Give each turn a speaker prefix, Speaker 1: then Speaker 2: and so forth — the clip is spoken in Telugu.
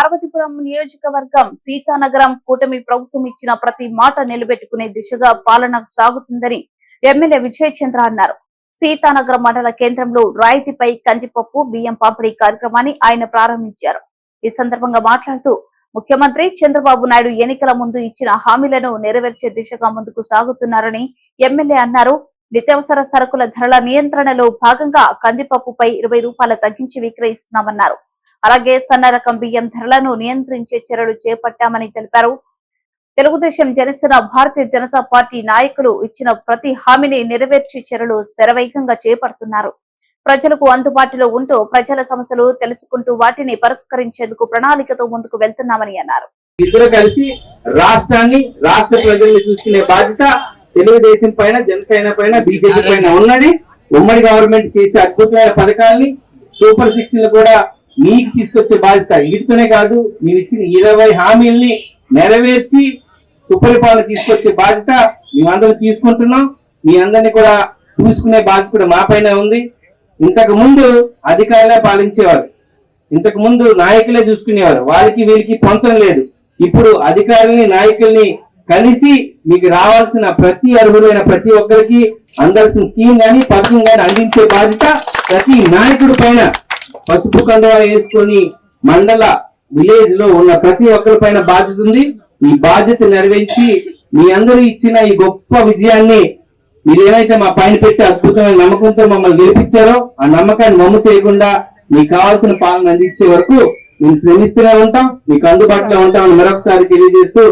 Speaker 1: పార్వతీపురం నియోజకవర్గం సీతానగరం కూటమి ప్రభుత్వం ఇచ్చిన ప్రతి మాట నిలబెట్టుకునే దిశగా పాలన సాగుతుందని ఎమ్మెల్యే విజయ్ చంద్ర అన్నారు. సీతానగరం మండల కేంద్రంలో రాయితీపై కందిపప్పు బియ్యం పంపిణీ కార్యక్రమాన్ని ఆయన ప్రారంభించారు. ఈ సందర్భంగా మాట్లాడుతూ ముఖ్యమంత్రి చంద్రబాబు నాయుడు ఎన్నికల ముందు ఇచ్చిన హామీలను నెరవేర్చే దిశగా ముందుకు సాగుతున్నారని ఎమ్మెల్యే అన్నారు. నిత్యావసర సరుకుల ధరల నియంత్రణలో భాగంగా కందిపప్పుపై 20 రూపాయలు తగ్గించి విక్రయిస్తున్నామన్నారు. అలాగే సన్న రకం బియ్యం ధరలను నియంత్రించే చర్యలు చేపట్టామని తెలిపారు. తెలుగుదేశం జనసేన భారతీయ జనతా పార్టీ నాయకులు ఇచ్చిన ప్రతి హామీని నెరవేర్చే చర్యలు శరవేగంగా చేపడుతున్నారు. ప్రజలకు అందుబాటులో ఉంటూ ప్రజల సమస్యలు తెలుసుకుంటూ వాటిని పరిష్కరించేందుకు ప్రణాళికతో ముందుకు వెళ్తున్నామని అన్నారు.
Speaker 2: ఇద్దరు కలిసి రాష్ట్రాన్ని రాష్ట్ర ప్రజల్ని చూసుకునే బాధ్యత తెలుగుదేశం పైన జనసేన పైన బీజేపీ పైన ఉన్నది. ఉమ్మడి గవర్నమెంట్ చేసే అద్భుతమైన పథకాల్ని సూపర్ 6 కూడా మీకు తీసుకొచ్చే బాధ్యత వీటితోనే కాదు, మీరు ఇచ్చిన 20 హామీల్ని నెరవేర్చి సుపరిపాలన తీసుకొచ్చే బాధ్యత మేమందరం తీసుకుంటున్నాం. మీ అందరినీ కూడా చూసుకునే బాధ్యత కూడా మా పైన ఉంది. ఇంతకు ముందు అధికారులే పాలించేవారు, ఇంతకు ముందు నాయకులే చూసుకునేవారు, వాళ్ళకి వీళ్ళకి పొంతం లేదు. ఇప్పుడు అధికారుల్ని నాయకుల్ని కలిసి మీకు రావాల్సిన ప్రతి అర్హులైన ప్రతి ఒక్కరికి అందాల్సిన స్కీమ్ గానీ పథకం గానీ అందించే బాధ్యత ప్రతి నాయకుడి పైన పసుపు కండువా వేసుకొని మండల విలేజ్ లో ఉన్న ప్రతి ఒక్కరి పైన బాధ్యత ఉంది. ఈ బాధ్యత నెరవేర్చి మీ అందరూ ఇచ్చిన ఈ గొప్ప విజయాన్ని మీరు ఏమైతే మా పైన పెట్టి అద్భుతమైన నమ్మకంతో మమ్మల్ని గెలిపించారో ఆ నమ్మకాన్ని మమ్ము చేయకుండా మీకు కావాల్సిన పాలన అందించే వరకు మేము శ్రమిస్తూనే ఉంటాం, మీకు అందుబాటులో ఉంటామని మరొకసారి తెలియజేస్తూ